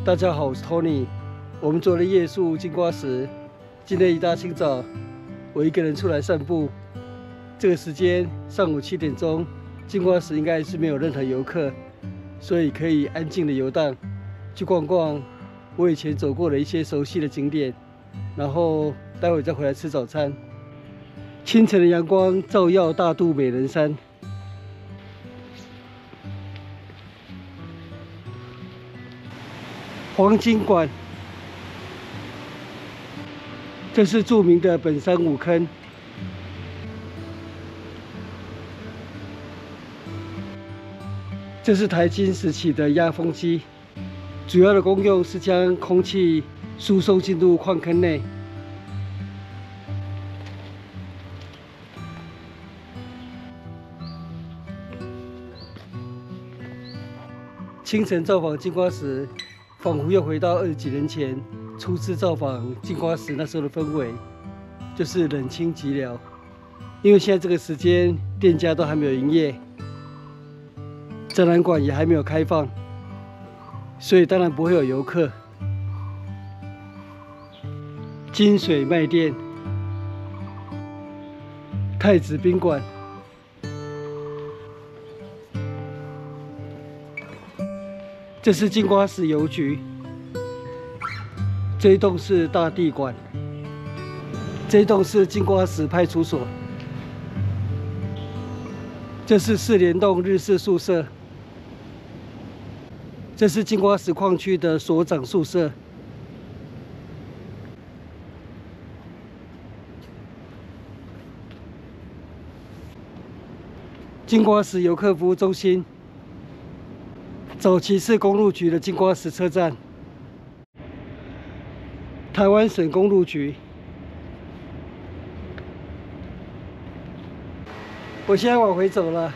大家好，我是 Tony。我們做了夜宿金瓜石。今天一大清早，我一個人出來散步。這個時間上午7點鐘，金瓜石應該是沒有任何遊客，所以可以安靜的遊蕩，去逛逛我以前走過的一些熟悉的景點，然後待會再回來吃早餐。清晨的陽光照耀大肚美人山。黃金館，這是著名的本山五坑。這是台金時期的壓風機，主要的功用是將空氣輸送進入礦坑內。清晨造訪金瓜石，仿佛又回到20幾年前初次造訪金瓜石那時候的氛圍，就是冷清寂寥。因為現在這個時間，店家都還沒有營業，展覽館也還沒有開放，所以當然不會有遊客。金水賣店、太子賓館。這是金瓜石郵局，這一棟是大地館，這一棟是金瓜石派出所，這是4聯棟日式宿舍，這是金瓜石礦區的所長宿舍，金瓜石遊客服務中心。早期是公路局的金瓜石車站，台灣省公路局。我現在往回走了，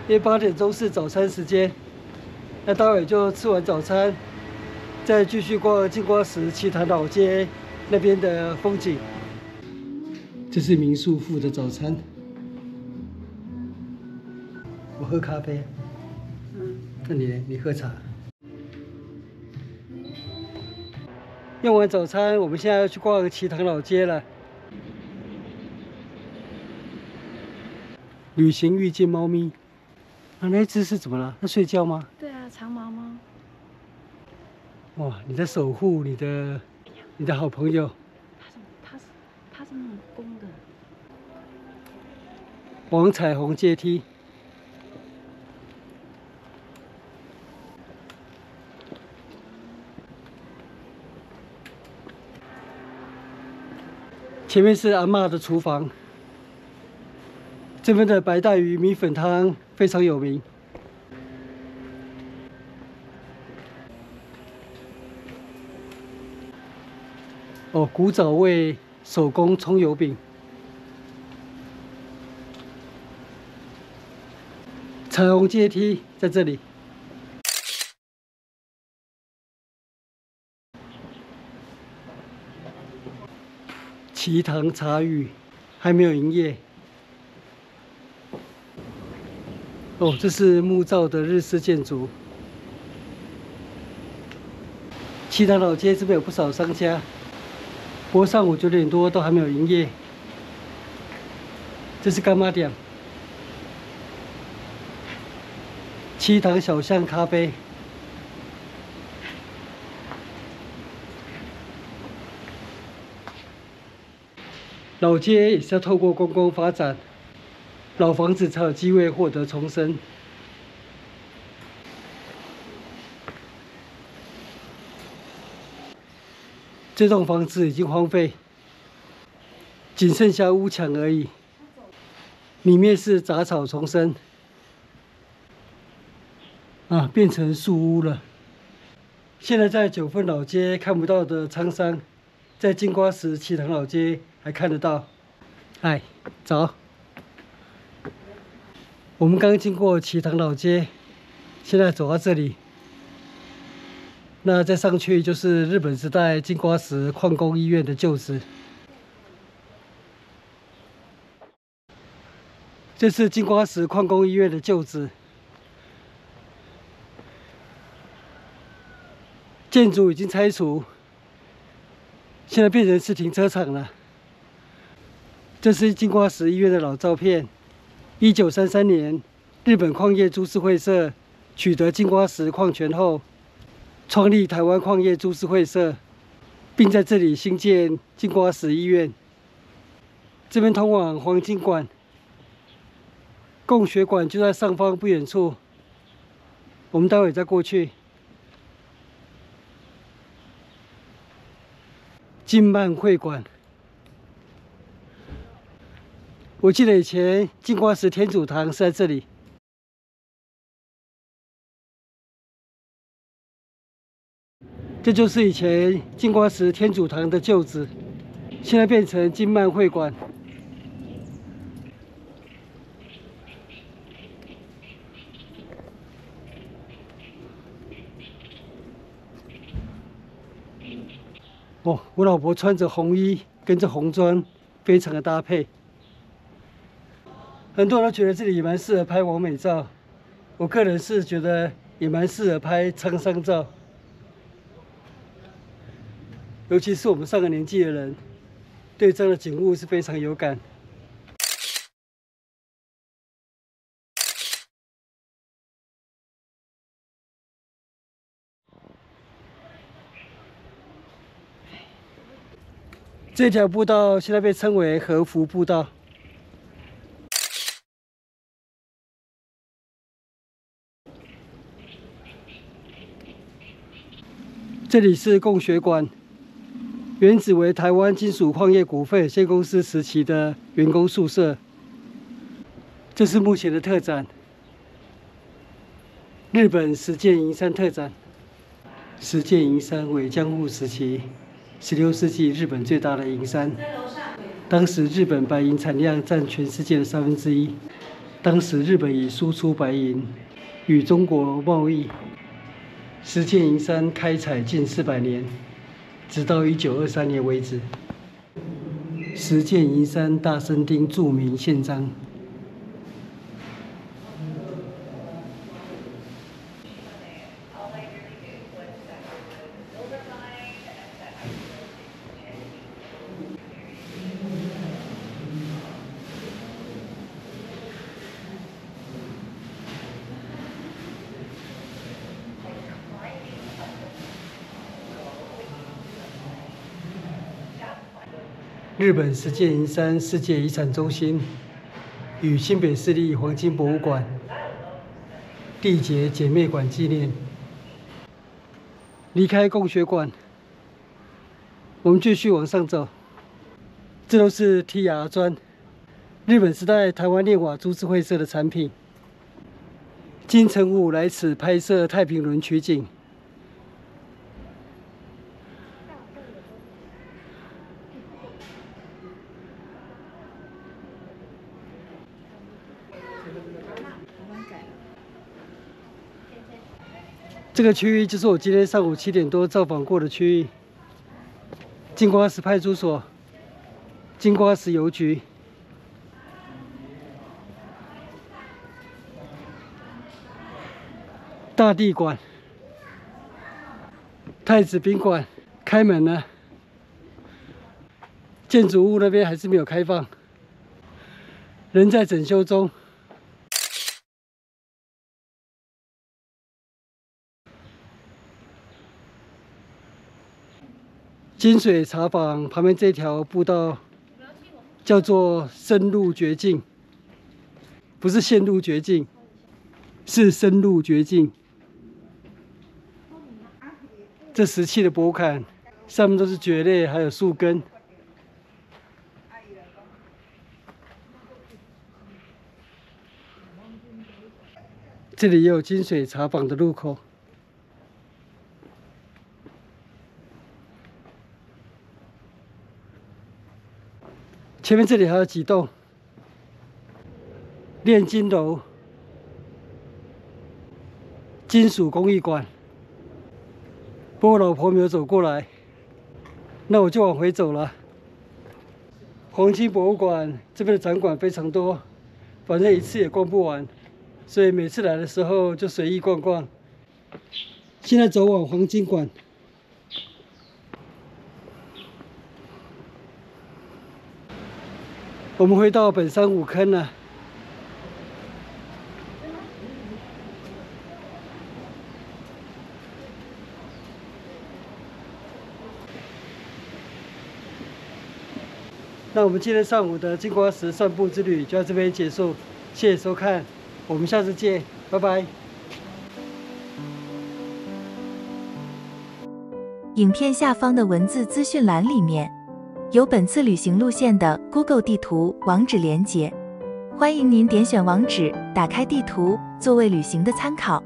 因為8點鐘是早餐時間，那待會就吃完早餐，再繼續逛金瓜石奇塘老街那邊的風景。這是民宿附的早餐，我喝咖啡。那你呢？你喝茶。用完早餐，我們現在要去逛奇塘老街了。旅行遇見貓咪，那只是怎麼了？它睡覺嗎？對啊，長毛貓。哇，你在守護你的好朋友。它是母公的。往彩虹階梯。前面是阿嬤的廚房，這邊的白帶魚米粉湯非常有名。哦，古早味手工蔥油餅。彩虹階梯在這裡。奇塘茶語還沒有營業。哦，這是木造的日式建築。奇塘老街這邊有不少商家，不過上午9點多都還沒有營業。這是柑仔店。奇塘小巷咖啡。老街也是要透過觀光發展，老房子才有機會獲得重生。這棟房子已經荒廢，僅剩下屋牆而已，裡面是雜草叢生，變成樹屋了。現在在9份老街看不到的滄桑，在金瓜石奇塘老街還看得到。嗨，早。我們剛經過奇塘老街，現在走到這裡，那再上去就是日本時代金瓜石礦工醫院的舊址。這是金瓜石礦工醫院的舊址。建築已經拆除，現在變成是停車場了。這是金瓜石醫院的老照片。1933年，日本礦業株式會社取得金瓜石礦權後，創立台灣礦業株式會社，並在這裡興建金瓜石醫院。這邊通往黃金館，供血館就在上方不遠處。我們待會再過去。金曼會館，我記得以前金瓜石天主堂是在這裡。這就是以前金瓜石天主堂的舊址，現在變成金曼會館。哦，我老婆穿着紅衣，跟着紅磚，非常的搭配。很多人都覺得這裡也蠻適合拍網美照，我個人是覺得也蠻適合拍滄桑照。尤其是我們上了年紀的人，對這樣的景物是非常有感。這條步道現在被稱為和服步道。這裡是供血館，原址為台灣金屬礦業股份有限公司時期的員工宿舍。這是目前的特展，日本石見銀山特展。石見銀山為江戶時期16世紀日本最大的銀山，當時日本白銀產量佔全世界的1/3。當時日本以輸出白銀與中國貿易。石見銀山開採近400年，直到1923年為止。石見銀山大生町著名憲章。日本石见银山世界遺產中心與新北市立黃金博物館締結姐妹館紀念。離開供血館，我們繼續往上走。這都是 TR 磚，日本時代台灣煉瓦株式會社的產品。金城武來此拍攝太平輪取景。這個區域就是我今天上午7點多造訪過的區域。金瓜石派出所、金瓜石郵局、大地館、太子賓館開門了，建築物那邊還是沒有開放，仍在整修中。金水茶坊旁邊這條步道叫做深入絕境，不是陷入絕境，是深入絕境。這石器的駁坎上面都是蕨類，還有樹根。這裡也有金水茶坊的入口。前面這裡還有幾棟煉金樓、金屬工藝館。不過我老婆沒有走過來，那我就往回走了。黃金博物館這邊的展館非常多，反正一次也逛不完，所以每次來的時候就隨意逛逛。現在走往黃金館。我們回到本山五坑了。那我們今天上午的金瓜石散步之旅就到這邊結束，謝謝收看，我們下次見，拜拜。影片下方的文字資訊欄裡面有本次旅行路線的 Google 地圖網址連結，歡迎您點選網址，打開地圖，作為旅行的參考。